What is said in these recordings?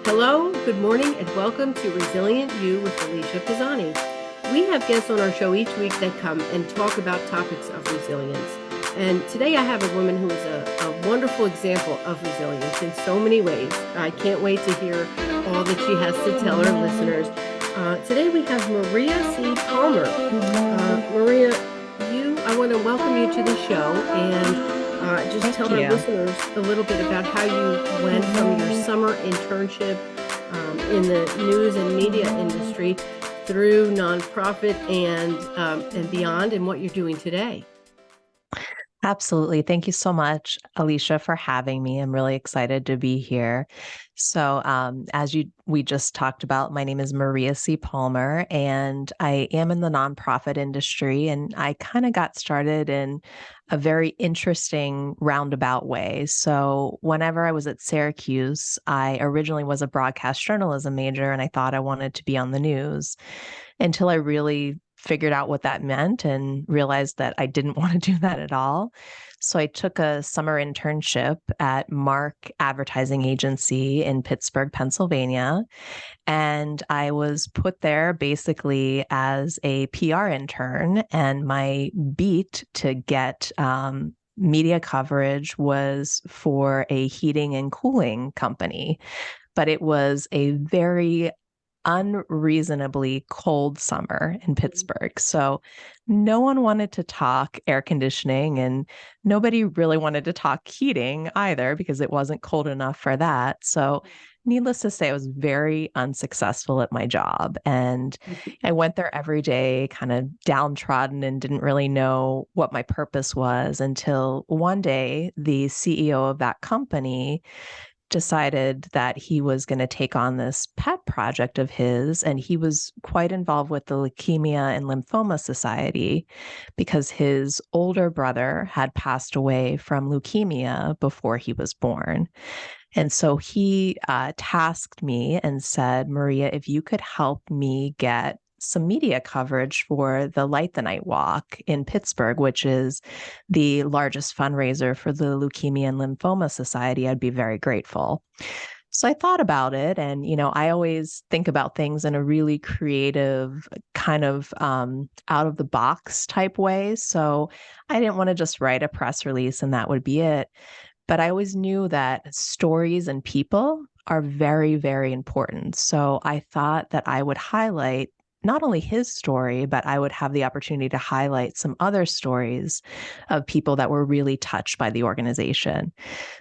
Hello, good morning, and welcome to Resilient You with Alicia Pozsony. We have guests on our show each week that come and talk about topics of resilience. And today I have a woman who is a wonderful example of resilience in so many ways. I can't wait to hear all that she has to tell our listeners. Today we have Maria C. Palmer. Maria, I want to welcome you to the show and just Thank tell our you. listeners a little bit about how you went from your summer internship in the news and media industry through nonprofit and beyond, and what you're doing today. Absolutely. Thank you so much, Alicia, for having me. I'm really excited to be here. So, we just talked about, my name is Maria C. Palmer, and I am in the nonprofit industry. And I kind of got started in a very interesting roundabout way. So, whenever I was at Syracuse, I originally was a broadcast journalism major, and I thought I wanted to be on the news until I really figured out what that meant and realized that I didn't want to do that at all. So I took a summer internship at Mark Advertising Agency in Pittsburgh, Pennsylvania. And I was put there basically as a PR intern. And my beat to get media coverage was for a heating and cooling company. But it was a very unreasonably cold summer in Pittsburgh. So no one wanted to talk air conditioning, and nobody really wanted to talk heating either because it wasn't cold enough for that. So needless to say, I was very unsuccessful at my job. And I went there every day, kind of downtrodden, and didn't really know what my purpose was until one day the CEO of that company decided that he was going to take on this pet project of his. And he was quite involved with the Leukemia and Lymphoma Society because his older brother had passed away from leukemia before he was born. And so he tasked me and said, Maria, if you could help me get some media coverage for the Light the Night Walk in Pittsburgh, which is the largest fundraiser for the Leukemia and Lymphoma Society, I'd be very grateful. So I thought about it, and I always think about things in a really creative, kind of out of the box type way. So I didn't want to just write a press release and that would be it. But I always knew that stories and people are very, very important. So I thought that I would highlight not only his story, but I would have the opportunity to highlight some other stories of people that were really touched by the organization.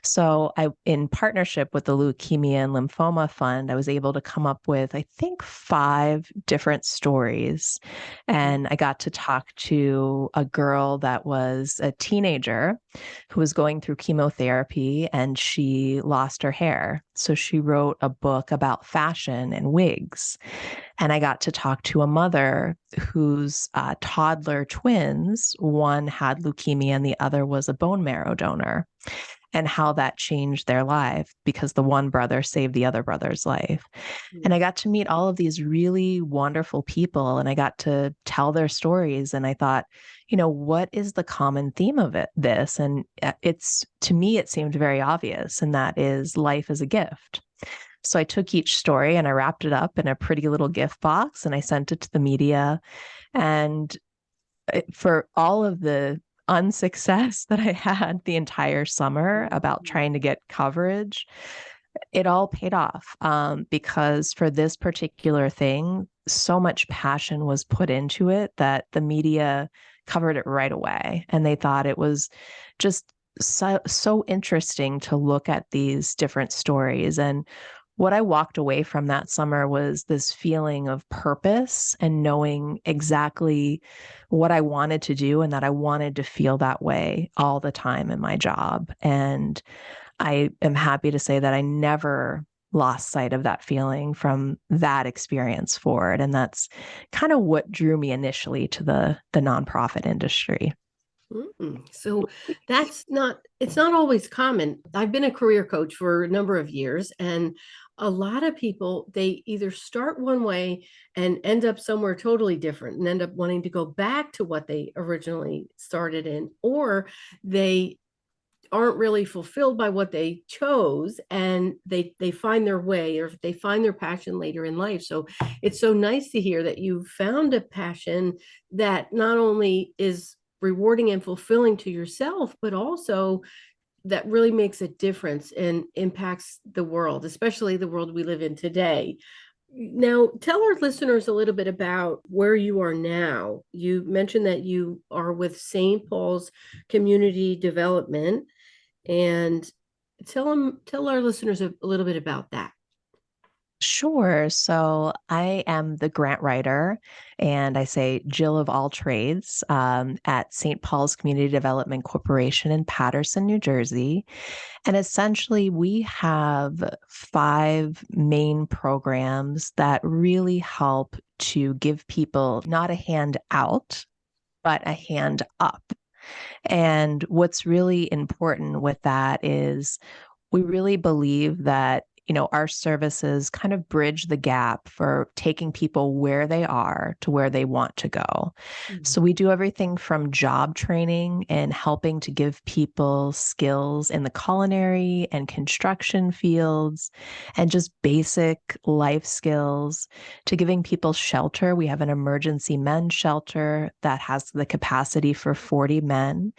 So in partnership with the Leukemia and Lymphoma Fund, I was able to come up with, I think, 5 different stories. And I got to talk to a girl that was a teenager who was going through chemotherapy, and she lost her hair. So she wrote a book about fashion and wigs. And I got to talk to a mother whose toddler twins, one had leukemia and the other was a bone marrow donor, and how that changed their life because the one brother saved the other brother's life. And I got to meet all of these really wonderful people, and I got to tell their stories. And I thought, what is the common theme of this? And to me, it seemed very obvious, and that is life is a gift. So I took each story and I wrapped it up in a pretty little gift box and I sent it to the media. And for all of the unsuccess that I had the entire summer about trying to get coverage, it all paid off because for this particular thing, so much passion was put into it that the media covered it right away. And they thought it was just so interesting to look at these different stories. And what I walked away from that summer was this feeling of purpose and knowing exactly what I wanted to do and that I wanted to feel that way all the time in my job. And I am happy to say that I never lost sight of that feeling from that experience forward. And that's kind of what drew me initially to the nonprofit industry. So it's not always common. I've been a career coach for a number of years, and a lot of people, they either start one way and end up somewhere totally different and end up wanting to go back to what they originally started in, or they aren't really fulfilled by what they chose, and they find their way, or they find their passion later in life. So it's so nice to hear that you found a passion that not only is rewarding and fulfilling to yourself, but also that really makes a difference and impacts the world, especially the world we live in today. Now, tell our listeners a little bit about where you are now. You mentioned that you are with St. Paul's Community Development, and tell our listeners a little bit about that. Sure. So I am the grant writer, and I say Jill of all trades at St. Paul's Community Development Corporation in Paterson, New Jersey. And essentially, we have 5 main programs that really help to give people not a hand out, but a hand up. And what's really important with that is we really believe that, our services kind of bridge the gap for taking people where they are to where they want to go. Mhm. So we do everything from job training and helping to give people skills in the culinary and construction fields and just basic life skills, to giving people shelter. We have an emergency men's shelter that has the capacity for 40 men.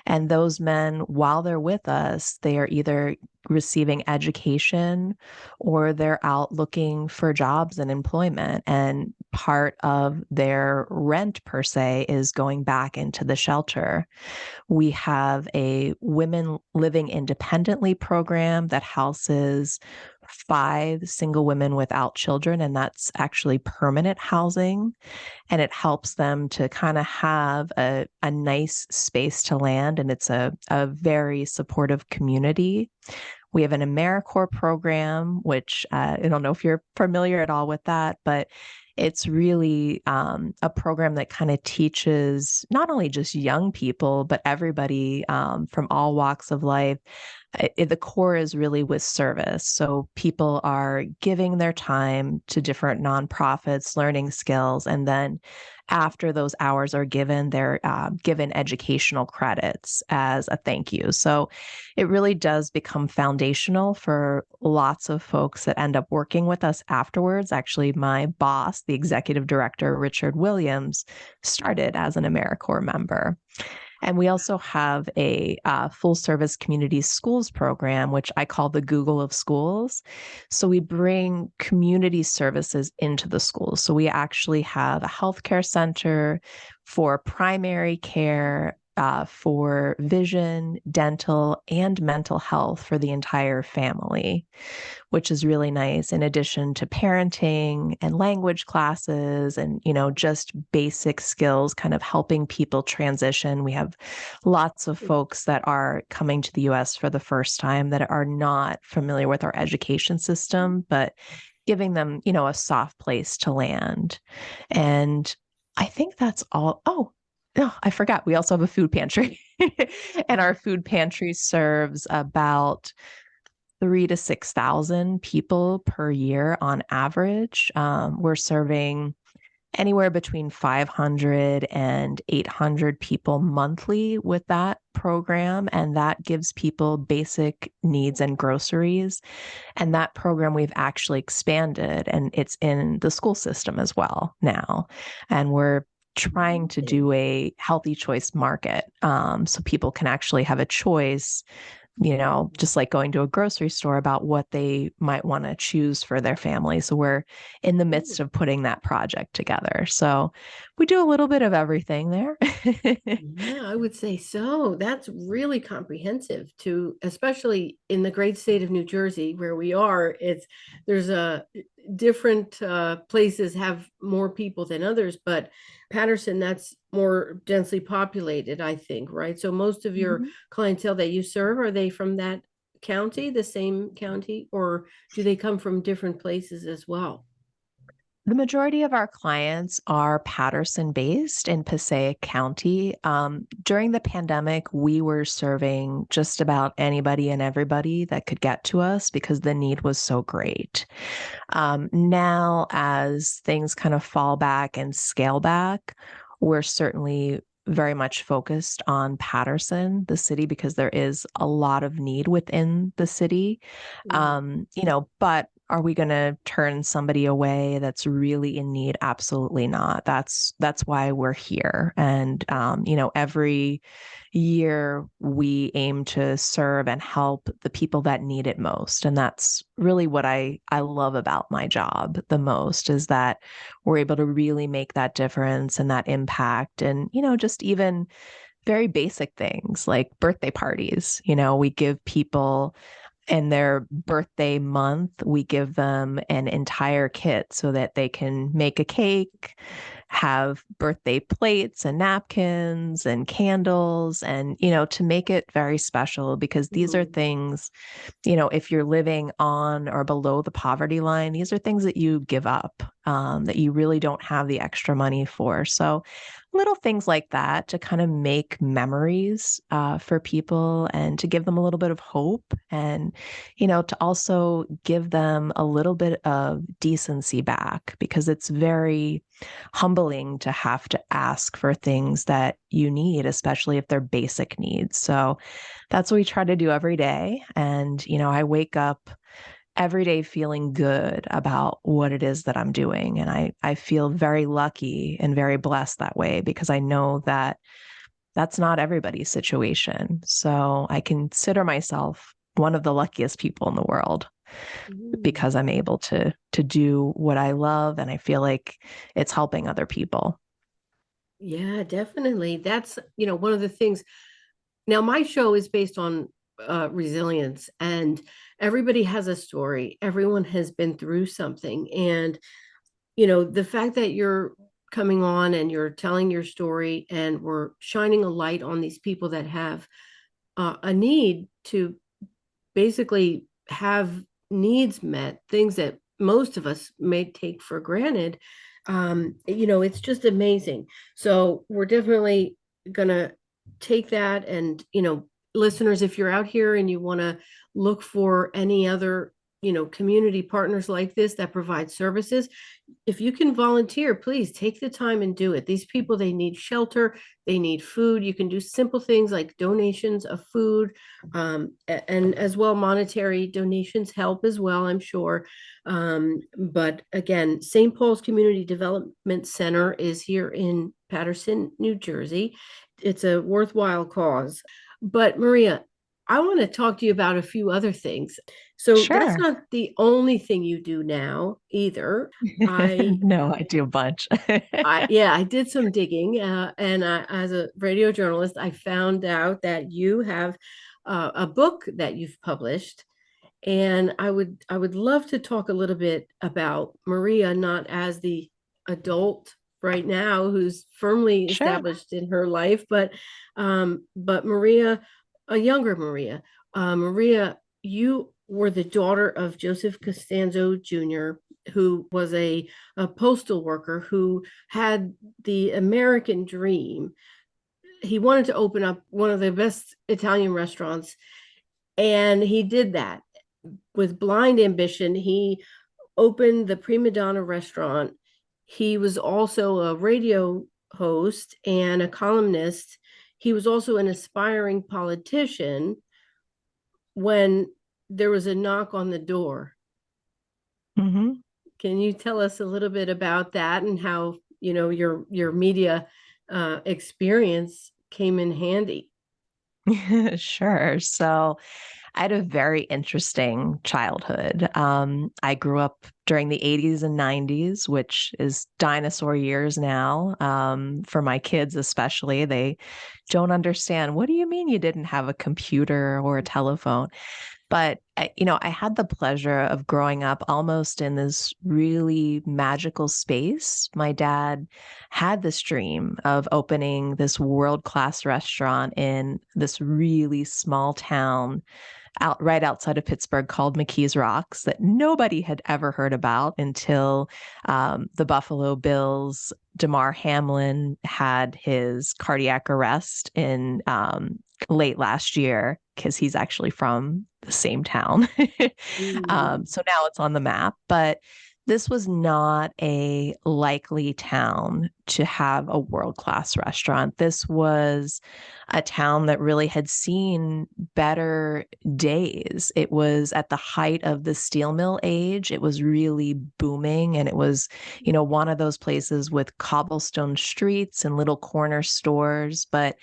And those men, while they're with us, they are either receiving education or they're out looking for jobs and employment. And part of their rent, per se, is going back into the shelter. We have a women living independently program that houses 5 single women without children, and that's actually permanent housing. And it helps them to kind of have a nice space to land. And it's a very supportive community. We have an AmeriCorps program, which I don't know if you're familiar at all with that, but it's really a program that kind of teaches not only just young people, but everybody from all walks of life. The core is really with service. So people are giving their time to different nonprofits, learning skills, and then after those hours are given, they're given educational credits as a thank you. So it really does become foundational for lots of folks that end up working with us afterwards. Actually, my boss, the executive director, Richard Williams, started as an AmeriCorps member. And we also have a full service community schools program, which I call the Google of schools. So we bring community services into the schools. So we actually have a healthcare center for primary care, for vision, dental, and mental health for the entire family, which is really nice, in addition to parenting and language classes and, just basic skills, kind of helping people transition. We have lots of folks that are coming to the US for the first time that are not familiar with our education system, but giving them, a soft place to land. And I think that's all. Oh, no, I forgot. We also have a food pantry. And our food pantry serves about 3 to 6,000 people per year on average. We're serving anywhere between 500 and 800 people monthly with that program. And that gives people basic needs and groceries. And that program we've actually expanded, and it's in the school system as well now. And we're trying to do a healthy choice market, so people can actually have a choice, just like going to a grocery store, about what they might want to choose for their family. So we're in the midst of putting that project together. So we do a little bit of everything there. Yeah, I would say so. That's really comprehensive, to especially in the great state of New Jersey where we are. There's a different places have more people than others, but Patterson, that's more densely populated, I think, right? So most of your Mhm. clientele that you serve, are they from that county, the same county, or do they come from different places as well? The majority of our clients are Paterson based in Passaic County. During the pandemic, we were serving just about anybody and everybody that could get to us because the need was so great. Now, as things kind of fall back and scale back, we're certainly very much focused on Patterson, the city, because there is a lot of need within the city. Mhm. But are we going to turn somebody away that's really in need? Absolutely not. That's why we're here. And every year we aim to serve and help the people that need it most. And that's really what I love about my job the most, is that we're able to really make that difference and that impact. And, just even very basic things like birthday parties. We give people in their birthday month, we give them an entire kit so that they can make a cake, have birthday plates and napkins and candles, and, to make it very special, because these are Mhm. things, if you're living on or below the poverty line, these are things that you give up, that you really don't have the extra money for. So little things like that to kind of make memories for people and to give them a little bit of hope, and, to also give them a little bit of decency back, because it's very humbling to have to ask for things that you need, especially if they're basic needs. So that's what we try to do every day. And, I wake up every day feeling good about what it is that I'm doing. And I feel very lucky and very blessed that way, because I know that that's not everybody's situation. So I consider myself one of the luckiest people in the world, Mhm. because I'm able to do what I love, and I feel like it's helping other people. Yeah, definitely. That's, one of the things. Now, my show is based on resilience, and everybody has a story. Everyone has been through something. And, the fact that you're coming on and you're telling your story and we're shining a light on these people that have a need to basically have needs met, things that most of us may take for granted. It's just amazing. So we're definitely gonna take that, and listeners, if you're out here and you want to look for any other community partners like this that provide services, if you can volunteer, please take the time and do it. These people, they need shelter, they need food. You can do simple things like donations of food, and as well monetary donations help as well, I'm sure. But again, St. Paul's Community Development Center is here in Paterson, New Jersey. It's a worthwhile cause. But Maria, I want to talk to you about a few other things. So that's Sure. not the only thing you do now either. I No, I do a bunch. yeah, I did some digging, and as a radio journalist, I found out that you have a book that you've published, and I would love to talk a little bit about Maria, not as the adult right now who's firmly Sure. established in her life, but Maria, a younger Maria. Maria, you were the daughter of Joseph Costanzo Jr., who was a postal worker who had the American dream. He wanted to open up one of the best Italian restaurants, and he did that with blind ambition. He opened the Prima Donna restaurant. He was also a radio host and a columnist. He was also an aspiring politician when there was a knock on the door. Hmm. Can you tell us a little bit about that and how, your media experience came in handy? Sure. So I had a very interesting childhood. I grew up during the 80s and 90s, which is dinosaur years now. For my kids, especially, they don't understand. What do you mean you didn't have a computer or a telephone? But, I had the pleasure of growing up almost in this really magical space. My dad had this dream of opening this world-class restaurant in this really small town right outside of Pittsburgh called McKees Rocks, that nobody had ever heard about until the Buffalo Bills. Damar Hamlin had his cardiac arrest in late last year, because he's actually from the same town. Mm. So now it's on the map. But this was not a likely town to have a world-class restaurant. This was a town that really had seen better days. It was at the height of the steel mill age. It was really booming, and it was, one of those places with cobblestone streets and little corner stores. But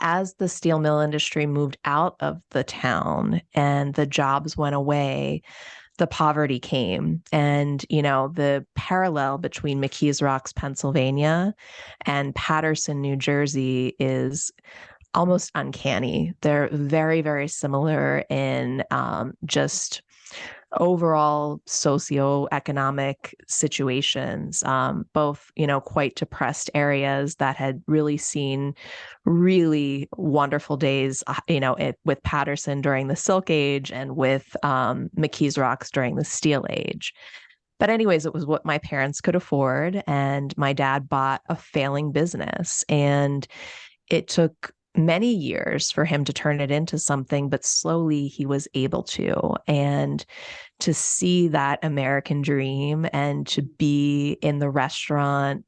as the steel mill industry moved out of the town and the jobs went away, the poverty came. And, the parallel between McKees Rocks, Pennsylvania and Paterson, New Jersey is almost uncanny. They're very, very similar in just overall socioeconomic situations, both, quite depressed areas that had really seen really wonderful days, with Paterson during the Silk Age and with McKees Rocks during the Steel Age. But anyways, it was what my parents could afford. And my dad bought a failing business, and it took many years for him to turn it into something, but slowly he was able to. And to see that American dream and to be in the restaurant,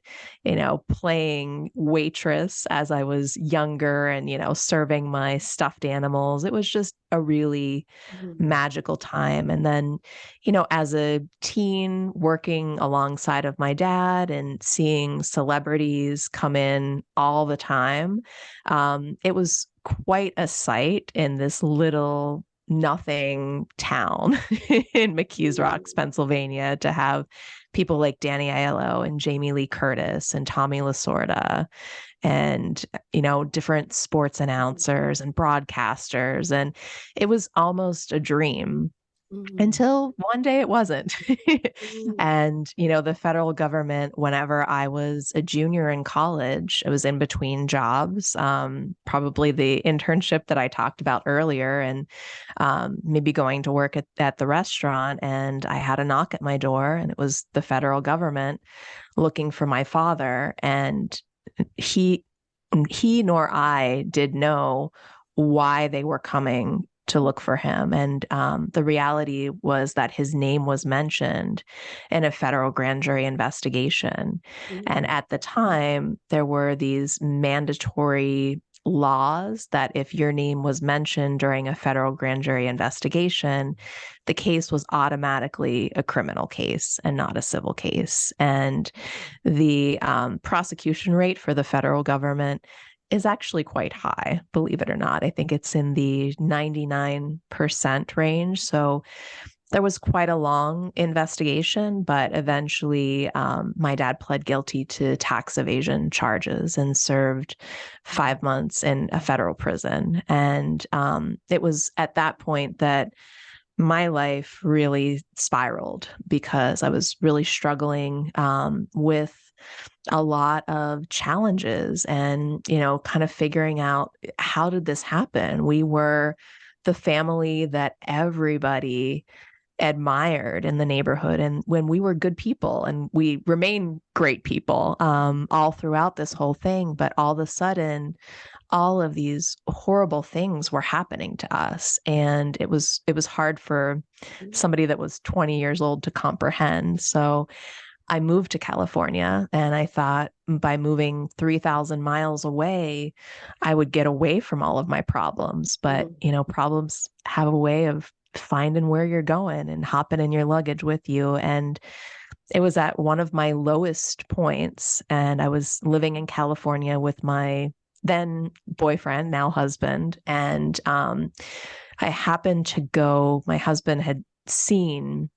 playing waitress as I was younger and, serving my stuffed animals, it was just a really magical time. And then, as a teen working alongside of my dad and seeing celebrities come in all the time, it was quite a sight in this little nothing town in McKees Rocks, Pennsylvania, to have people like Danny Aiello and Jamie Lee Curtis and Tommy Lasorda and, different sports announcers and broadcasters. And it was almost a dream. Until one day it wasn't. And, the federal government, whenever I was a junior in college, I was in between jobs, probably the internship that I talked about earlier, and maybe going to work at the restaurant. And I had a knock at my door, and it was the federal government looking for my father. And he nor I did know why they were coming to look for him. And the reality was that his name was mentioned in a federal grand jury investigation. And at the time, there were these mandatory laws that if your name was mentioned during a federal grand jury investigation, the case was automatically a criminal case and not a civil case. And the prosecution rate for the federal government is actually quite high, believe it or not. I think it's in the 99% range. So there was quite a long investigation, but eventually my dad pled guilty to tax evasion charges and served 5 months in a federal prison. And it was at that point that my life really spiraled, because I was really struggling with a lot of challenges and, kind of figuring out, how did this happen? We were the family that everybody admired in the neighborhood. And when we were good people, and we remain great people all throughout this whole thing, but all of a sudden, all of these horrible things were happening to us. And it was hard for somebody that was 20 years old to comprehend. So I moved to California, and I thought by moving 3,000 miles away, I would get away from all of my problems. But, problems have a way of finding where you're going and hopping in your luggage with you. And it was at one of my lowest points, and I was living in California with my then boyfriend, now husband. And I happened to go, my husband had seen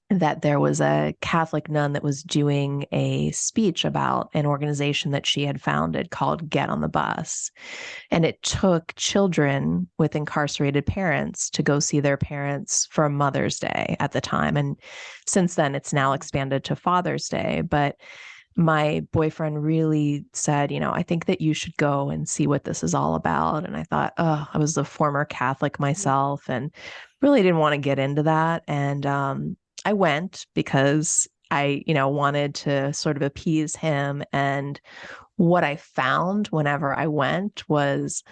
that there was a Catholic nun that was doing a speech about an organization that she had founded called Get on the Bus. And it took children with incarcerated parents to go see their parents for Mother's Day at the time. And since then, it's now expanded to Father's Day. But my boyfriend really said, I think that you should go and see what this is all about. And I thought, I was a former Catholic myself and really didn't want to get into that. And I went because I, wanted to sort of appease him. And what I found whenever I went was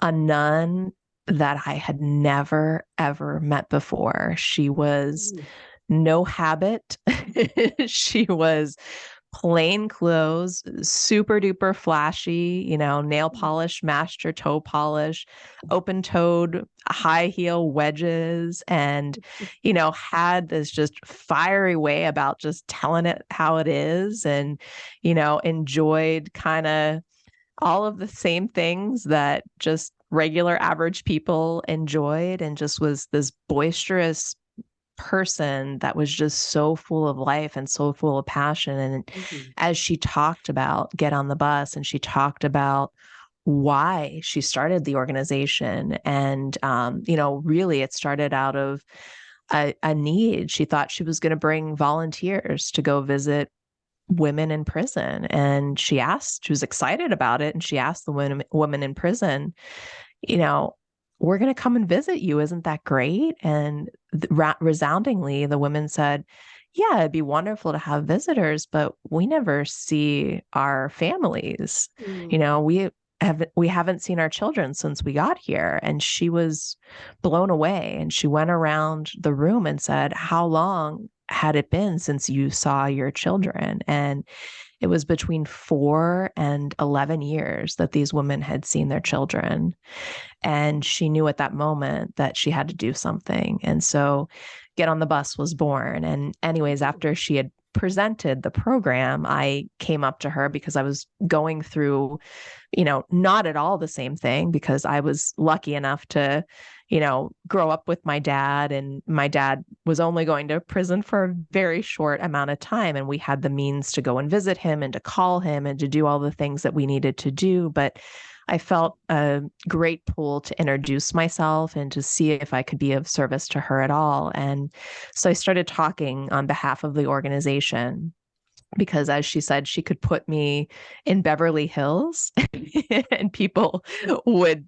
a nun that I had never, ever met before. She was no habit. She was plain clothes, super duper flashy, nail polish, matched her toe polish, open toed, high heel wedges, and, had this just fiery way about just telling it how it is, and, enjoyed kind of all of the same things that just regular average people enjoyed, and just was this boisterous person that was just so full of life and so full of passion. And as she talked about Get on the Bus, and she talked about why she started the organization, and really it started out of a need. She thought she was going to bring volunteers to go visit women in prison, and she was excited about it, and she asked the women in prison, we're going to come and visit you. Isn't that great? And resoundingly, the women said, yeah, it'd be wonderful to have visitors, but we never see our families. We haven't seen our children since we got here. And she was blown away. And she went around the room and said, how long had it been since you saw your children? And it was between 4 and 11 years that these women had seen their children. And she knew at that moment that she had to do something. And so Get on the Bus was born. And anyways, after she had presented the program, I came up to her because I was going through, not at all the same thing, because I was lucky enough to, grow up with my dad, and my dad was only going to prison for a very short amount of time. And we had the means to go and visit him and to call him and to do all the things that we needed to do. But I felt a great pull to introduce myself and to see if I could be of service to her at all. And so I started talking on behalf of the organization, because as she said, she could put me in Beverly Hills and people would,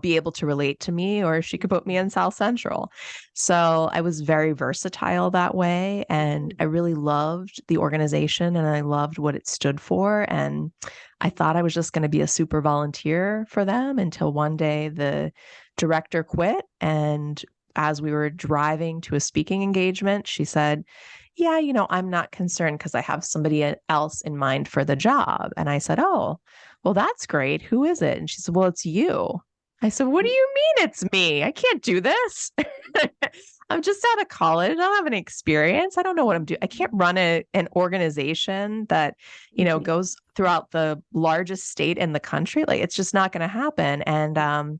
be able to relate to me, or she could put me in South Central. So I was very versatile that way. And I really loved the organization, and I loved what it stood for. And I thought I was just going to be a super volunteer for them, until one day the director quit. And as we were driving to a speaking engagement, she said, yeah, I'm not concerned because I have somebody else in mind for the job. And I said, oh, well, that's great. Who is it? And she said, well, it's you. I said, what do you mean it's me? I can't do this. I'm just out of college. I don't have any experience. I don't know what I'm doing. I can't run an organization that, goes throughout the largest state in the country. Like, it's just not going to happen. And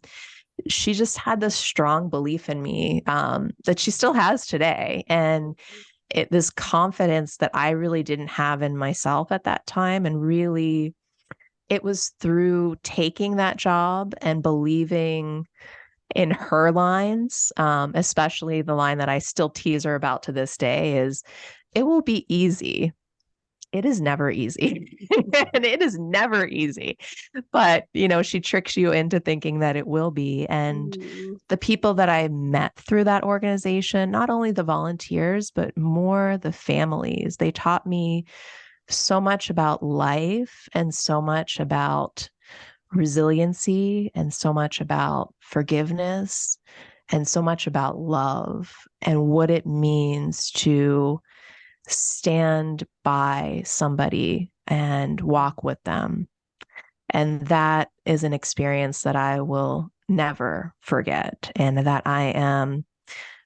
she just had this strong belief in me that she still has today. And this confidence that I really didn't have in myself at that time. And really, it was through taking that job and believing in her lines, especially the line that I still tease her about to this day is, it will be easy. It is never easy. And it is never easy. But, she tricks you into thinking that it will be. And the people that I met through that organization, not only the volunteers, but more the families, they taught me so much about life, and so much about resiliency, and so much about forgiveness, and so much about love, and what it means to stand by somebody and walk with them. And that is an experience that I will never forget, and that I am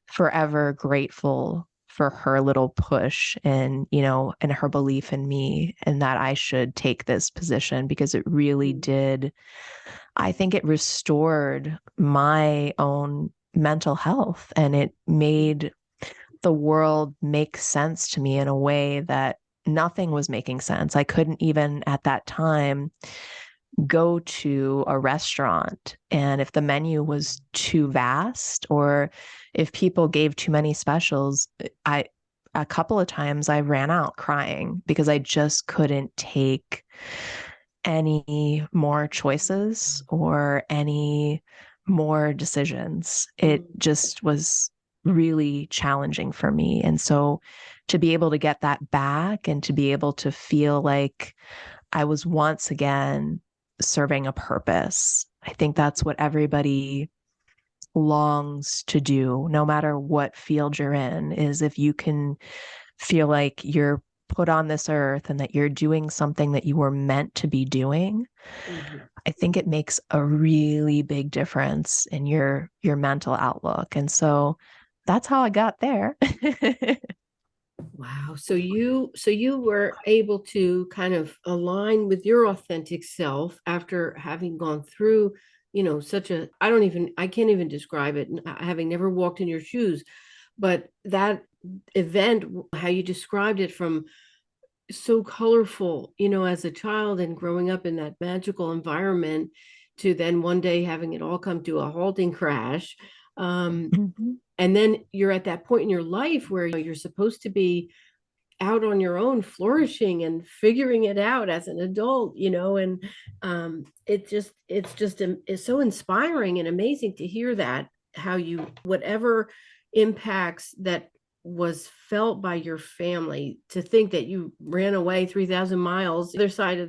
forever grateful for her little push, and, and her belief in me, and that I should take this position, because it really did. I think it restored my own mental health, and it made the world make sense to me in a way that nothing was making sense. I couldn't even at that time go to a restaurant, and if the menu was too vast, or if people gave too many specials, a couple of times I ran out crying, because I just couldn't take any more choices or any more decisions. It just was really challenging for me. And so to be able to get that back, and to be able to feel like I was once again serving a purpose, I think that's what everybody longs to do, no matter what field you're in, is if you can feel like you're put on this earth and that you're doing something that you were meant to be doing, I think it makes a really big difference in your mental outlook. And so that's how I got there. Wow. So you were able to kind of align with your authentic self after having gone through, such a, I can't even describe it, having never walked in your shoes, but that event, how you described it, from so colorful, as a child and growing up in that magical environment, to then one day having it all come to a halting crash. Mhm. And then you're at that point in your life where you're supposed to be out on your own, flourishing and figuring it out as an adult, and it's so inspiring and amazing to hear that, how you, whatever impacts that was felt by your family, to think that you ran away 3,000 miles the other side of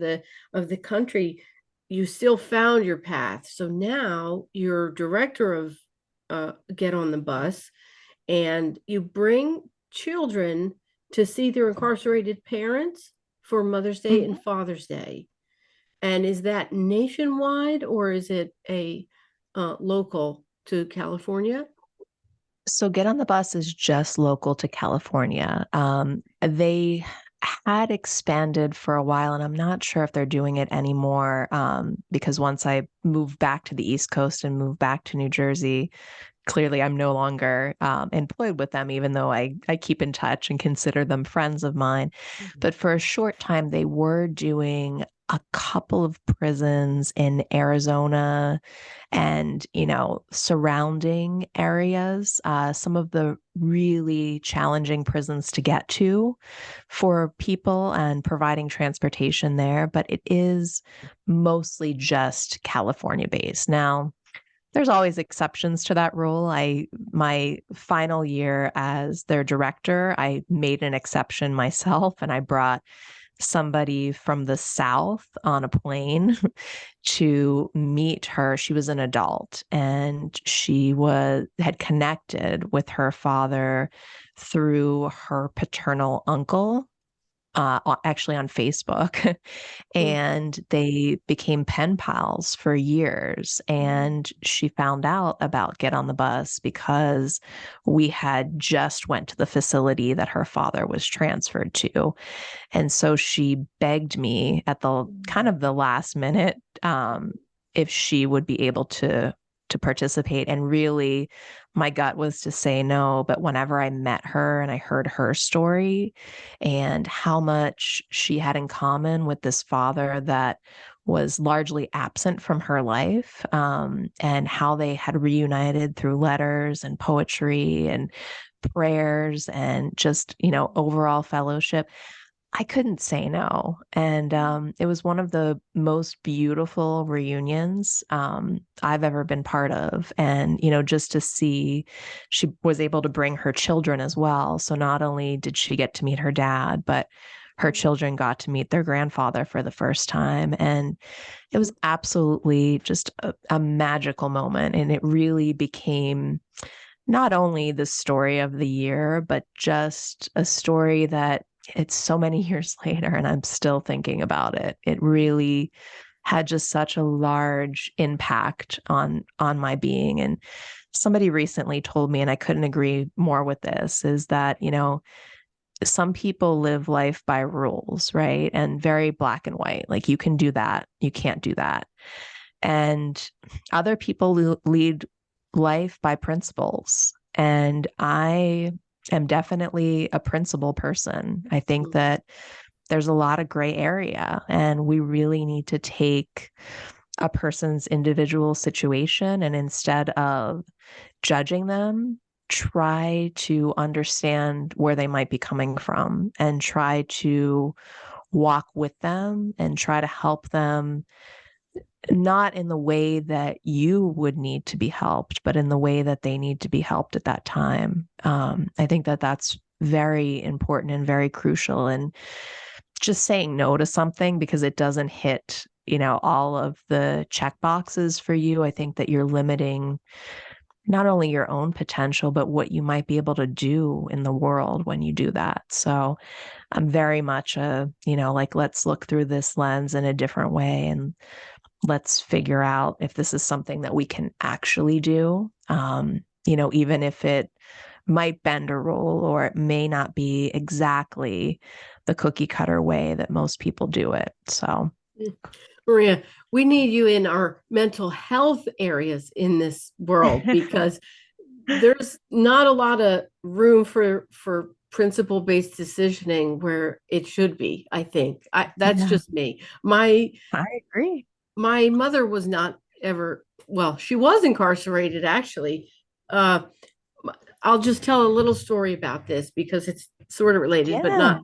the country, you still found your path. So now you're director of Get on the Bus, and you bring children to see their incarcerated parents for Mother's Day Mhm. and Father's Day. And is that nationwide, or is it a local to California? So Get on the Bus is just local to California. They had expanded for a while, and I'm not sure if they're doing it anymore, because once I moved back to the East Coast and moved back to New Jersey, clearly I'm no longer employed with them, even though I keep in touch and consider them friends of mine. Mhm. But for a short time, they were doing a couple of prisons in Arizona and, surrounding areas, some of the really challenging prisons to get to for people and providing transportation there. But it is mostly just California based. Now, there's always exceptions to that rule. My final year as their director, I made an exception myself and I brought somebody from the South on a plane to meet her. She was an adult and she had connected with her father through her paternal uncle, actually on Facebook. And they became pen pals for years. And she found out about Get on the Bus because we had just went to the facility that her father was transferred to. And so she begged me at the kind of the last minute, if she would be able to participate. And really, my gut was to say no. But whenever I met her and I heard her story and how much she had in common with this father that was largely absent from her life, and how they had reunited through letters and poetry and prayers and just, overall fellowship, I couldn't say no. And it was one of the most beautiful reunions I've ever been part of. And, just to see she was able to bring her children as well. So not only did she get to meet her dad, but her children got to meet their grandfather for the first time. And it was absolutely just a magical moment. And it really became not only the story of the year, but just a story that it's so many years later and I'm still thinking about it. It really had just such a large impact on my being. And somebody recently told me, and I couldn't agree more with this, is that, some people live life by rules, right? And very black and white. Like you can do that, you can't do that. And other people lead life by principles. And I am definitely a principle person. I think that there's a lot of gray area, and we really need to take a person's individual situation and instead of judging them, try to understand where they might be coming from and try to walk with them and try to help them, not in the way that you would need to be helped, but in the way that they need to be helped at that time. I think that that's very important and very crucial. And just saying no to something because it doesn't hit, all of the check boxes for you, I think that you're limiting not only your own potential, but what you might be able to do in the world when you do that. So I'm very much like, let's look through this lens in a different way and let's figure out if this is something that we can actually do. Even if it might bend a rule or it may not be exactly the cookie cutter way that most people do it. So, Maria, we need you in our mental health areas in this world because there's not a lot of room for principle based decisioning where it should be. I think that's yeah, just me. My I agree. my mother was not ever, well, she was incarcerated actually. Uh, I'll just tell a little story about this because it's sort of related, but Yeah. not.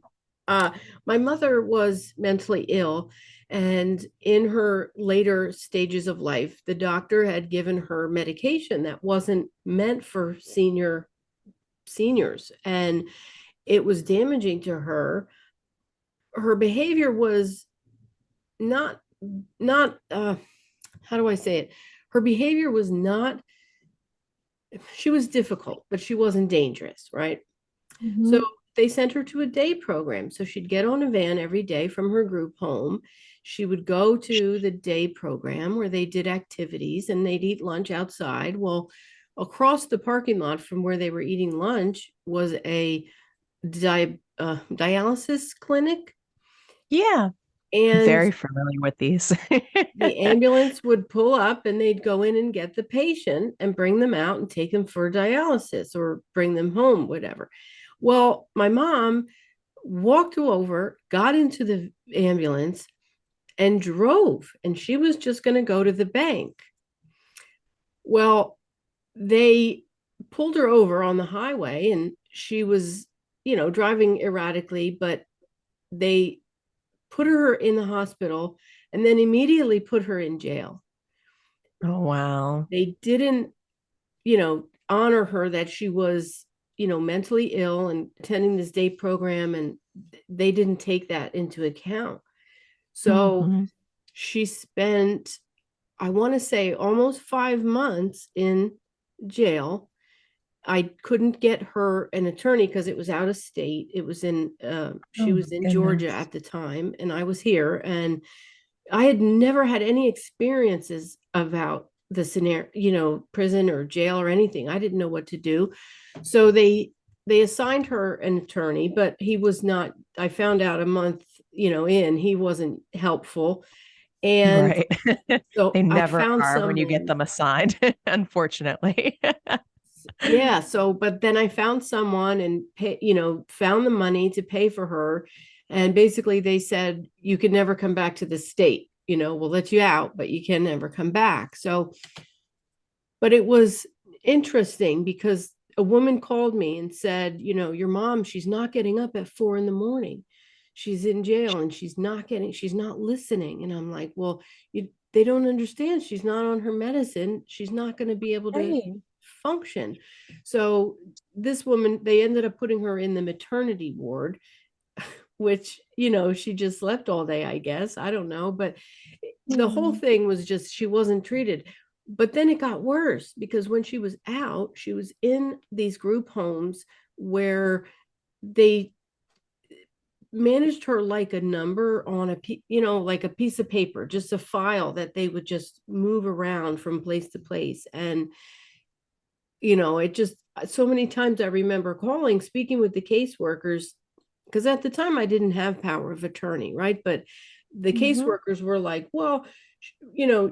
Uh, my mother was mentally ill, and in her later stages of life, the doctor had given her medication that wasn't meant for seniors, and it was damaging to her. Her behavior was not how do I say it? Her behavior was not, she was difficult, but she wasn't dangerous, right? So Mhm. they sent her to a day program. So she'd get on a van every day from her group home. She would go to the day program where they did activities and they'd eat lunch outside. Well, across the parking lot from where they were eating lunch was a dialysis clinic. Yeah. And Very familiar with these. the ambulance would pull up and they'd go in and get the patient and bring them out and take them for dialysis or bring them home, whatever. Well, my mom walked over, got into the ambulance, and drove. And she was just going to go to the bank. Well, they pulled her over on the highway and she was, driving erratically, but they put her in the hospital and then immediately put her in jail. Oh, wow. They didn't, honor her that she was, mentally ill and attending this day program. And they didn't take that into account. So Mhm. she spent, I want to say, almost 5 months in jail. I couldn't get her an attorney because it was out of state. It was she Oh, was my in Georgia goodness. at the time, and I was here. And I had never had any experiences about the scenario, prison or jail or anything. I didn't know what to do. So they assigned her an attorney, but he was not, I found out a month, in, he wasn't helpful. And Right. so They I never found are when you get someone. them assigned, unfortunately. Yeah, so but then I found someone and found the money to pay for her. And basically they said you could never come back to the state. We'll let you out, but you can never come back. So, but it was interesting because a woman called me and said, your mom, she's not getting up at 4 a.m. She's in jail and she's not listening. And I'm like, well, they don't understand. She's not on her medicine. She's not going to be able to Right. function. So this woman, they ended up putting her in the maternity ward, which, she just slept all day, I guess. I don't know. But the whole Mm. thing was just, she wasn't treated. But then it got worse because when she was out, she was in these group homes where they managed her like a number on like a piece of paper, just a file that they would just move around from place to place. And it just, so many times I remember calling, speaking with the caseworkers, because at the time I didn't have power of attorney, right? But the Mhm. caseworkers were like, well,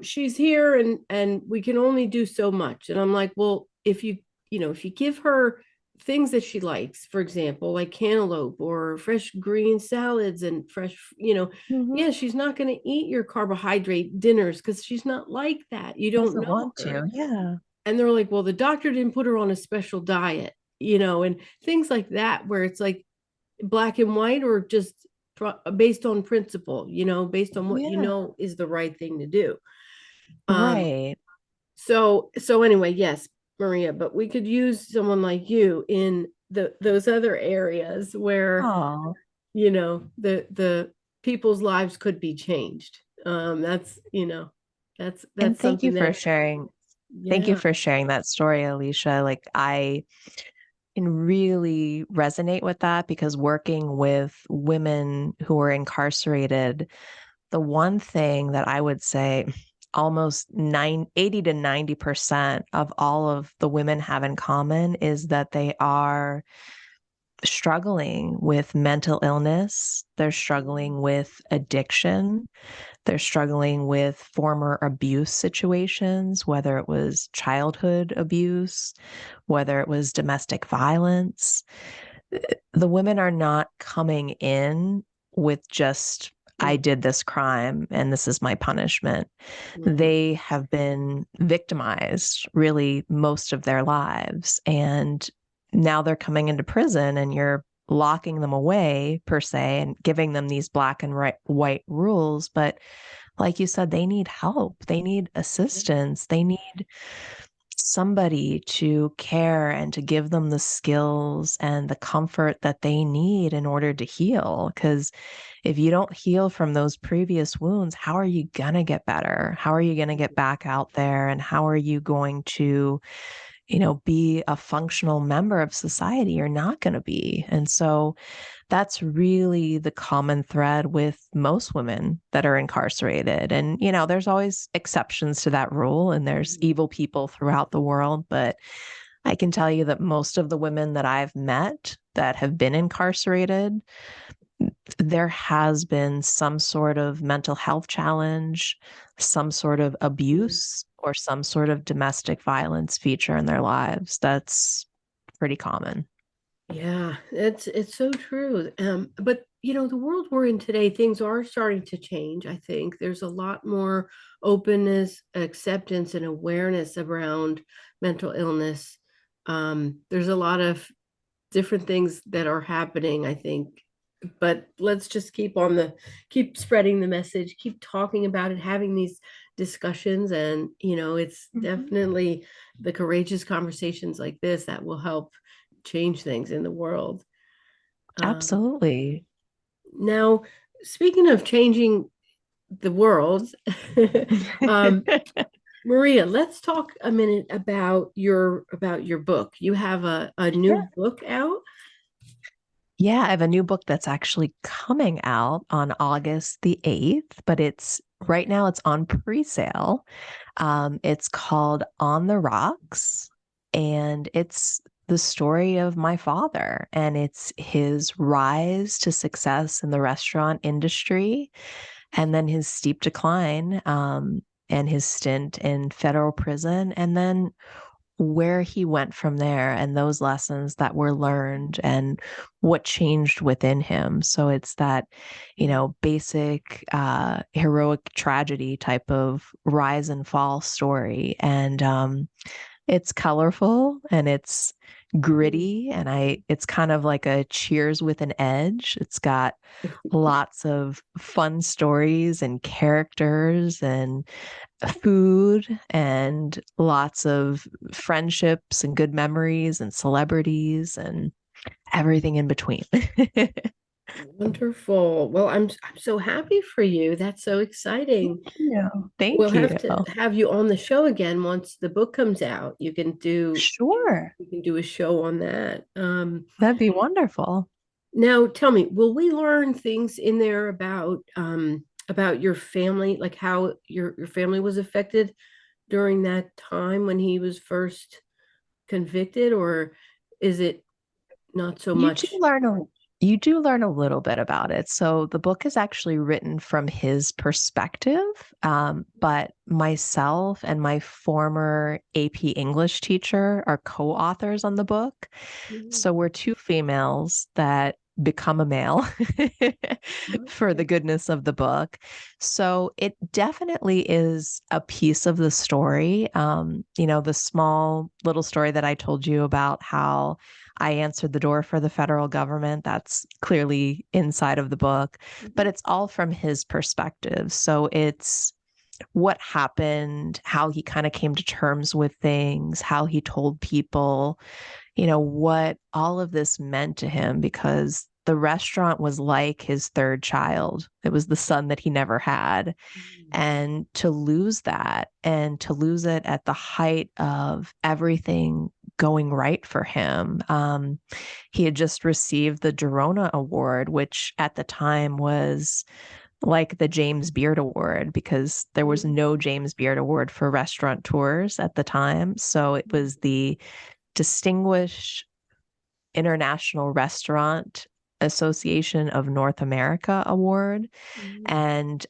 she's here and we can only do so much. And I'm like, well, if you give her things that she likes, for example, like cantaloupe or fresh green salads and fresh, Mhm. yeah, she's not going to eat your carbohydrate dinners because she's not like that. You don't Doesn't know want her. to. Yeah. And they're like, well, the doctor didn't put her on a special diet, and things like that, where it's like black and white or just based on principle, based on what Yeah. is the right thing to do. Um, Right. so anyway, yes, Maria, but we could use someone like you in those other areas where, Oh, the people's lives could be changed. That's and thank you something for that, sharing. Thank you Yeah. for sharing that story, Alicia. Like, I can really resonate with that because working with women who are incarcerated, the one thing that I would say almost 80 to 90% of all of the women have in common is that they are struggling with mental illness. They're struggling with addiction. They're struggling with former abuse situations, whether it was childhood abuse, whether it was domestic violence. The women are not coming in with just, I Mm. did this crime and this is my punishment. Right. They have been victimized really most of their lives. And now they're coming into prison and you're locking them away, per se, and giving them these black and white rules. But like you said, they need help, they need assistance, they need somebody to care and to give them the skills and the comfort that they need in order to heal. Because if you don't heal from those previous wounds, how are you going to get better? How are you going to get back out there? And how are you going to, be a functional member of society? You're not going to be. And so that's really the common thread with most women that are incarcerated. And, there's always exceptions to that rule, and there's evil people throughout the world. But I can tell you that most of the women that I've met that have been incarcerated, there has been some sort of mental health challenge, some sort of abuse, or some sort of domestic violence feature in their lives. That's pretty common. Yeah, it's so true. But the world we're in today, things are starting to change. I think there's a lot more openness, acceptance, and awareness around mental illness. There's a lot of different things that are happening, I think. But let's just keep spreading the message, keep talking about it, having these discussions, and it's Mhm. definitely the courageous conversations like this that will help change things in the world. Um, Absolutely. Now, speaking of changing the world, um, Maria, let's talk a minute about your book. You have a new Sure. book out. Yeah, I have a new book that's actually coming out on August the 8th, but it's right now it's on pre-sale. It's called On the Rocks, and it's the story of my father, and it's his rise to success in the restaurant industry, and then his steep decline, and his stint in federal prison, and then where he went from there and those lessons that were learned and what changed within him. So it's that, basic heroic tragedy type of rise and fall story. And it's colorful and it's gritty, and it's kind of like a Cheers with an edge. It's got lots of fun stories and characters and food and lots of friendships and good memories and celebrities and everything in between. Wonderful. Well, I'm so happy for you. That's so exciting. Yeah. We'll Thank have you. to have you on the show again once the book comes out. Sure. You can do a show on that. That'd be wonderful. Now tell me, will we learn things in there about your family, like how your family was affected during that time when he was first convicted, or is it not so You do much? learn a you do learn a little bit about it. So the book is actually written from his perspective, but myself and my former AP English teacher are co-authors on the book. Mhm. So we're two females that become a male for the Okay. goodness of the book. So it definitely is a piece of the story. The small little story that I told you about how I answered the door for the federal government, that's clearly inside of the book, but Mhm. it's all from his perspective. So it's what happened, how he kind of came to terms with things, how he told people, what all of this meant to him, because the restaurant was like his third child. It was the son that he never had. And to lose that and to lose it at the height of everything going right for him. He had just received the Dorona Award, which at the time was like the James Beard Award because there was no James Beard Award for restaurateurs at the time. So it was the Distinguished International Restaurant Association of North America Award. And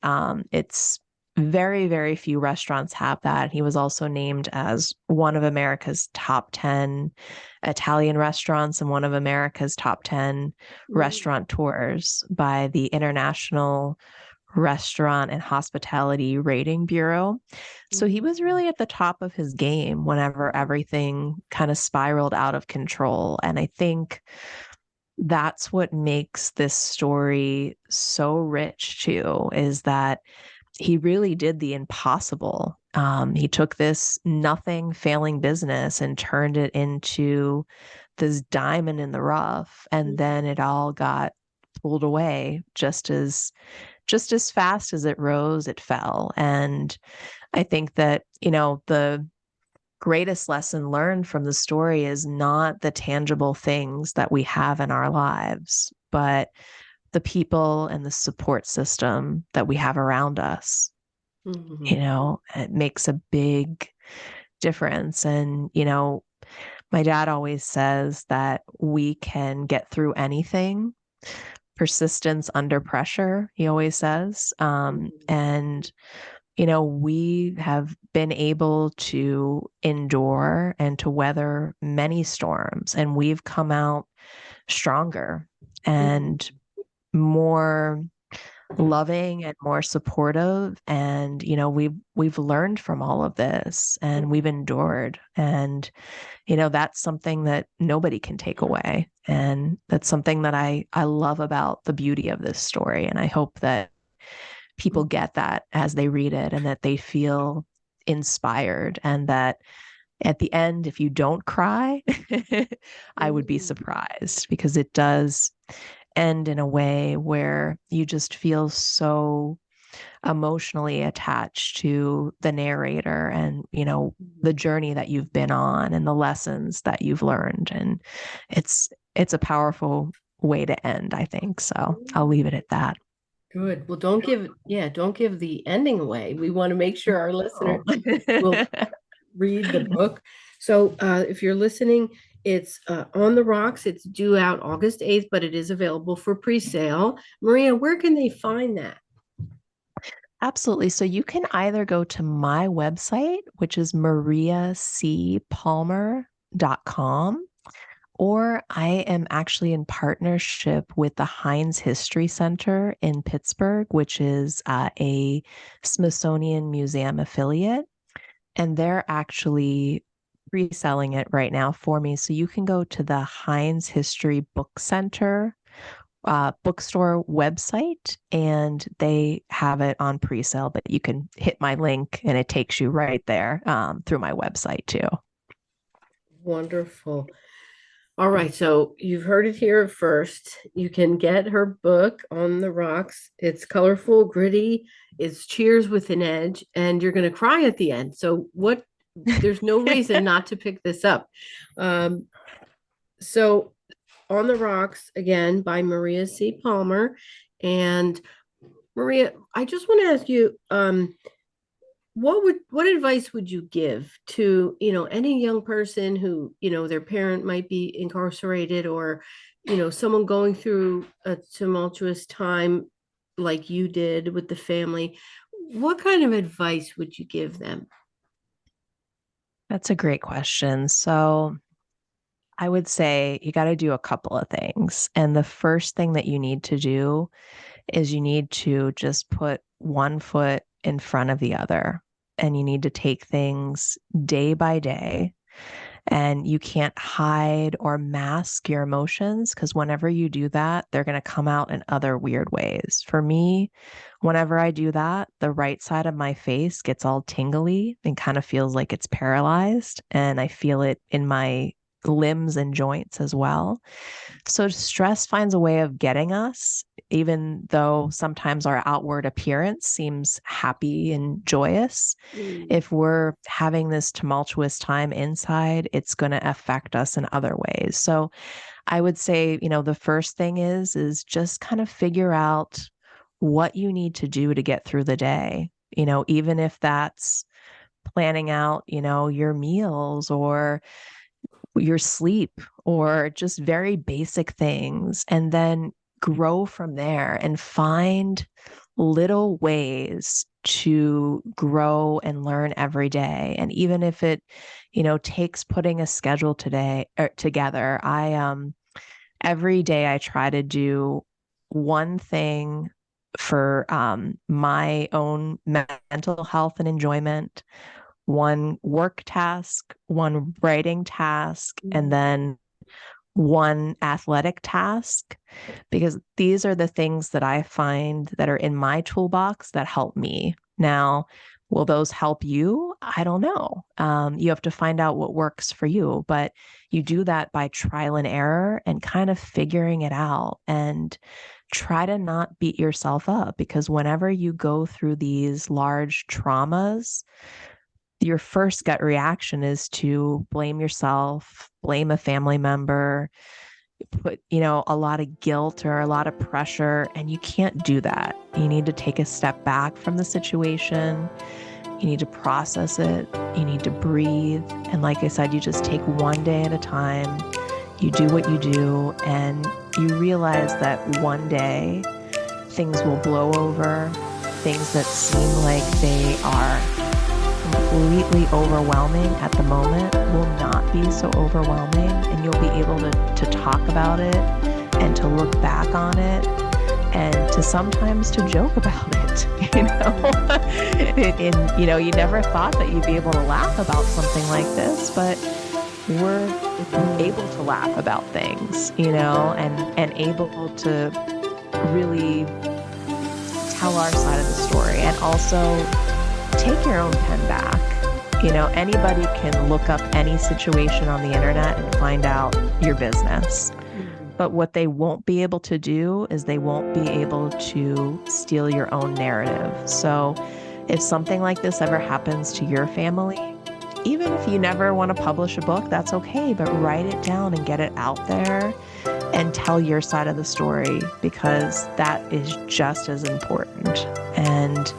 it's very, very few restaurants have that. He was also named as one of America's top 10 Italian restaurants and one of America's top 10 restaurateurs by the International Restaurant and Hospitality Rating Bureau. So he was really at the top of his game whenever everything kind of spiraled out of control. And I think that's what makes this story so rich too, is that he really did the impossible. He took this nothing failing business and turned it into this diamond in the rough. And then it all got pulled away just as fast as it rose, it fell. And I think that, the greatest lesson learned from the story is not the tangible things that we have in our lives, but the people and the support system that we have around us. It makes a big difference. And, my dad always says that we can get through anything. Persistence under pressure, he always says. And we have been able to endure and to weather many storms, and we've come out stronger and more loving and more supportive. And, we've learned from all of this and we've endured. And, that's something that nobody can take away. And that's something that I love about the beauty of this story. And I hope that people get that as they read it and that they feel inspired, and that at the end, if you don't cry, I would be surprised, because it does end in a way where you just feel so emotionally attached to the narrator and, the journey that you've been on and the lessons that you've learned. And it's a powerful way to end, I think. So I'll leave it at that. Good. Well, don't give the ending away. We want to make sure our listeners will read the book. So if you're listening, it's On the Rocks. It's due out August 8th, but it is available for pre-sale. Maria, where can they find that? Absolutely. So you can either go to my website, which is mariacpalmer.com, or I am actually in partnership with the Heinz History Center in Pittsburgh, which is a Smithsonian Museum affiliate. And they're actually reselling it right now for me. So you can go to the Heinz History Book Center bookstore website, and they have it on pre-sale, but you can hit my link and it takes you right there through my website too. Wonderful. All right, so you've heard it here first. You can get her book, On the Rocks. It's colorful, gritty, it's cheers with an edge, and you're going to cry at the end. So there's no reason not to pick this up. So On the Rocks, again, by Maria C. Palmer. And Maria, I just want to ask you, what advice would you give to, any young person who, their parent might be incarcerated, or, someone going through a tumultuous time like you did with the family? What kind of advice would you give them? That's a great question. So I would say you got to do a couple of things. And the first thing that you need to do is you need to just put one foot in front of the other. And you need to take things day by day. And you can't hide or mask your emotions, because whenever you do that, they're going to come out in other weird ways. For me, whenever I do that, the right side of my face gets all tingly and kind of feels like it's paralyzed. And I feel it in my limbs and joints as well. So stress finds a way of getting us, even though sometimes our outward appearance seems happy and joyous. If we're having this tumultuous time inside, it's going to affect us in other ways. So I would say, the first thing is just kind of figure out what you need to do to get through the day. Even if that's planning out, your meals or your sleep or just very basic things, and then grow from there and find little ways to grow and learn every day. And even if it, takes putting a schedule together, every day I try to do one thing for my own mental health and enjoyment, one work task, one writing task, and then one athletic task, because these are the things that I find that are in my toolbox that help me. Now, will those help you? I don't know. You have to find out what works for you, but you do that by trial and error and kind of figuring it out, and try to not beat yourself up, because whenever you go through these large traumas, your first gut reaction is to blame yourself, blame a family member, put, a lot of guilt or a lot of pressure, and you can't do that. You need to take a step back from the situation. You need to process it. You need to breathe. And like I said, you just take one day at a time. You do what you do, and you realize that one day things will blow over. Things that seem like they are completely overwhelming at the moment will not be so overwhelming, and you'll be able to talk about it and to look back on it and to sometimes to joke about it, you never thought that you'd be able to laugh about something like this, but we're able to laugh about things, and able to really tell our side of the story, and also take your own pen back. Anybody can look up any situation on the internet and find out your business. But what they won't be able to do is they won't be able to steal your own narrative. So if something like this ever happens to your family, even if you never want to publish a book, that's okay, but write it down and get it out there and tell your side of the story, because that is just as important. And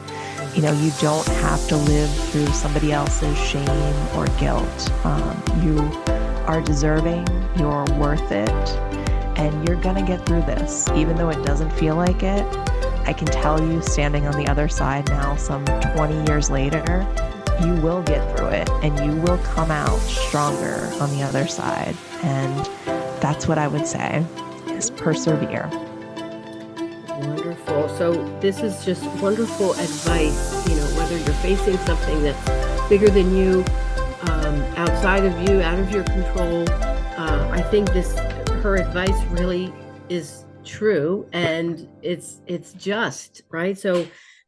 you don't have to live through somebody else's shame or guilt. You are deserving, you're worth it, and you're going to get through this. Even though it doesn't feel like it, I can tell you, standing on the other side now, some 20 years later, you will get through it, and you will come out stronger on the other side. And that's what I would say, is persevere. Wonderful. So this is just wonderful advice, whether you're facing something that's bigger than you, outside of you, out of your control. I think her advice really is true, and it's just, right? So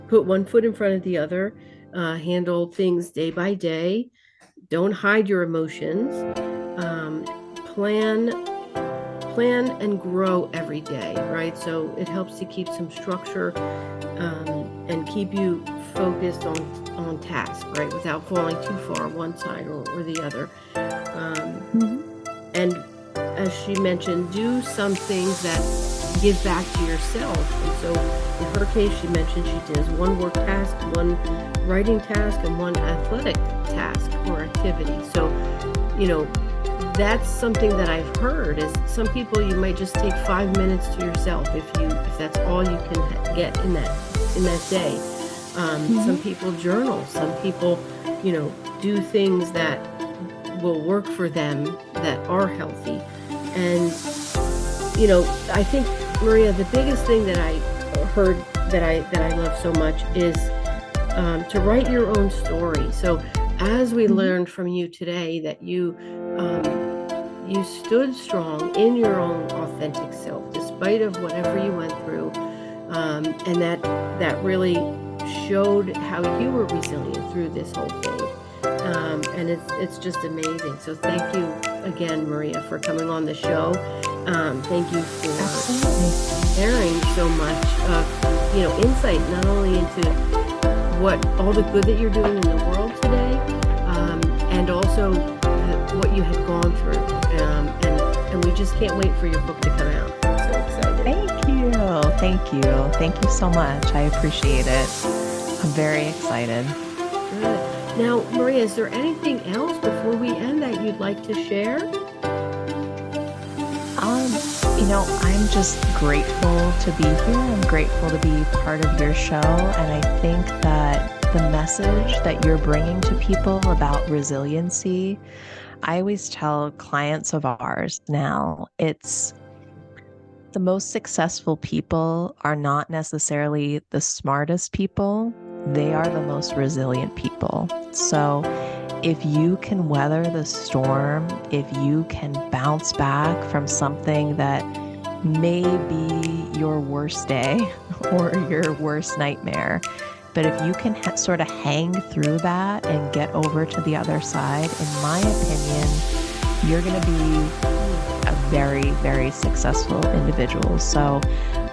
put one foot in front of the other, handle things day by day. Don't hide your emotions. Plan and grow every day, right? So it helps to keep some structure and keep you focused on task, right? Without falling too far one side or the other. And as she mentioned, do some things that give back to yourself. And so in her case, she mentioned she does one work task, one writing task, and one athletic task or activity. So, that's something that I've heard is some people, you might just take 5 minutes to yourself if that's all you can get in that day. Some people journal, some people, do things that will work for them that are healthy. And, I think, Maria, the biggest thing that I heard that I love so much is to write your own story. So as we learned from you today that you stood strong in your own authentic self, despite of whatever you went through, and that really showed how you were resilient through this whole thing. And it's just amazing. So thank you again, Maria, for coming on the show. Thank you for sharing so much insight, not only into what all the good that you're doing in the world today, and also what you had gone through. And we just can't wait for your book to come out. I'm so excited. Thank you. Thank you. Thank you so much. I appreciate it. I'm very excited. Good. Now, Maria, is there anything else before we end that you'd like to share? I'm just grateful to be here. I'm grateful to be part of your show. And I think that the message that you're bringing to people about resiliency, I always tell clients of ours now, it's the most successful people are not necessarily the smartest people. They are the most resilient people. So if you can weather the storm, if you can bounce back from something that may be your worst day or your worst nightmare, but if you can sort of hang through that and get over to the other side, in my opinion, you're going to be a very, very successful individual. So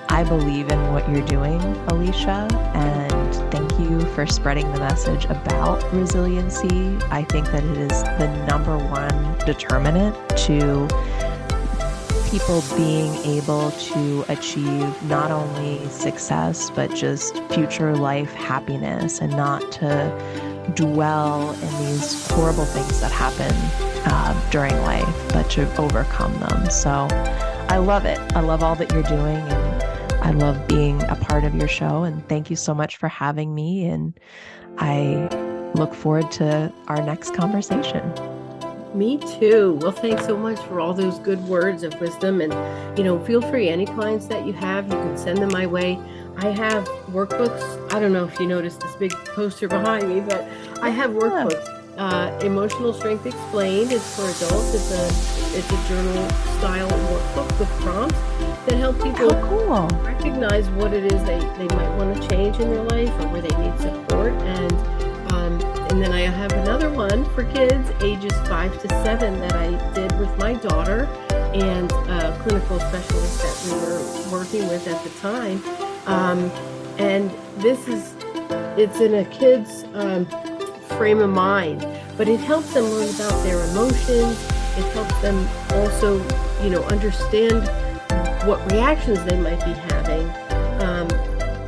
I believe in what you're doing, Alicia, and thank you for spreading the message about resiliency. I think that it is the number one determinant to people being able to achieve not only success, but just future life happiness, and not to dwell in these horrible things that happen during life, but to overcome them. So I love it. I love all that you're doing, and I love being a part of your show. And thank you so much for having me. And I look forward to our next conversation. Me too. Well, thanks so much for all those good words of wisdom. And, feel free, any clients that you have, you can send them my way. I have workbooks. I don't know if you noticed this big poster behind me, but I have workbooks. Emotional Strength Explained is for adults. It's a journal style workbook with prompts that help people recognize what it is they might want to change in their life or where they need support. And then I have another one for kids ages 5 to 7 that I did with my daughter and a clinical specialist that we were working with at the time. And it's in a kid's frame of mind, but it helps them learn about their emotions. It helps them also, understand what reactions they might be having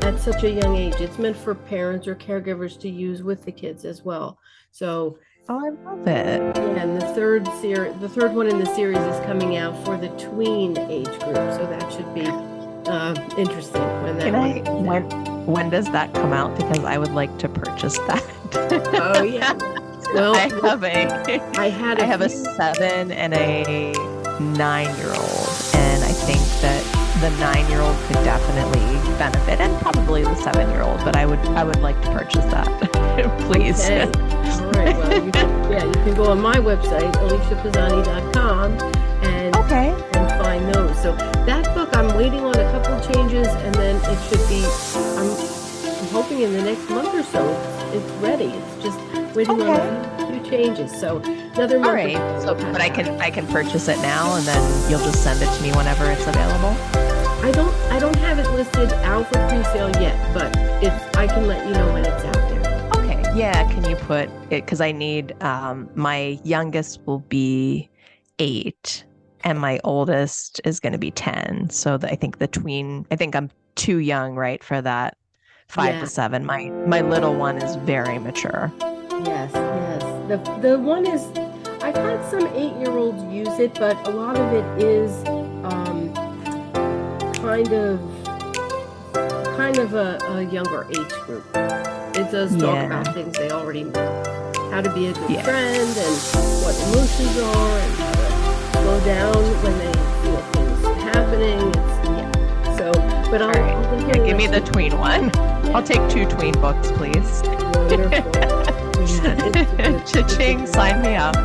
at such a young age. It's meant for parents or caregivers to use with the kids as well. So, I love it. Yeah, and the third one in the series is coming out for the tween age group. So that should be interesting when that when does that come out? Because I would like to purchase that. Oh yeah. Well, I have a 7 and a 9-year-old, and I think that the 9-year-old could definitely benefit, and probably the 7-year-old. But I would like to purchase that, please. Okay. All right. Well, you can go on my website, aliciapozony.com, and find those. So that book, I'm waiting on a couple of changes, and then it should be. I'm hoping in the next month or so it's ready. It's just waiting on a few changes. So another month. All right. So, but I can purchase it now, and then you'll just send it to me whenever it's available. I don't have it listed out for pre-sale yet, but I can let you know when it's out there. Okay. Yeah. Can you put it? Because I need my youngest will be 8, and my oldest is going to be 10. So I think I'm too young, right, for that 5 to 7. My little one is very mature. Yes. The one is, I've had some 8-year-olds use it, but a lot of it is kind of a younger age group. It does talk about things they already know, how to be a good friend, and what emotions are, and how to slow down when they feel things happening. But I'll give me the tween one. Yeah. I'll take 2 tween books, please. Wonderful. Cha-ching, sign me up. All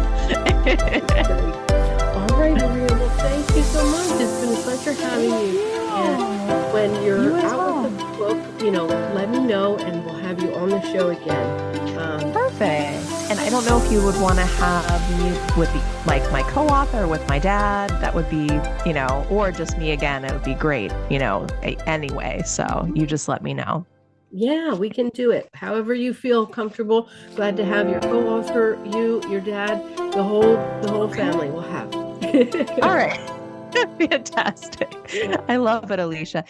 right, Maria. Well, thank you so much. It's been a pleasure having you. And when you're out with the book, let me know, and we'll have you on the show again. Perfect. And don't know if you would want to have me with like my co-author, with my dad. That would be, or just me again. It would be great, anyway. So you just let me know. Yeah, we can do it. However you feel comfortable. Glad to have your co-author, you, your dad, the whole family will have. All right. Fantastic. I love it, Alicia.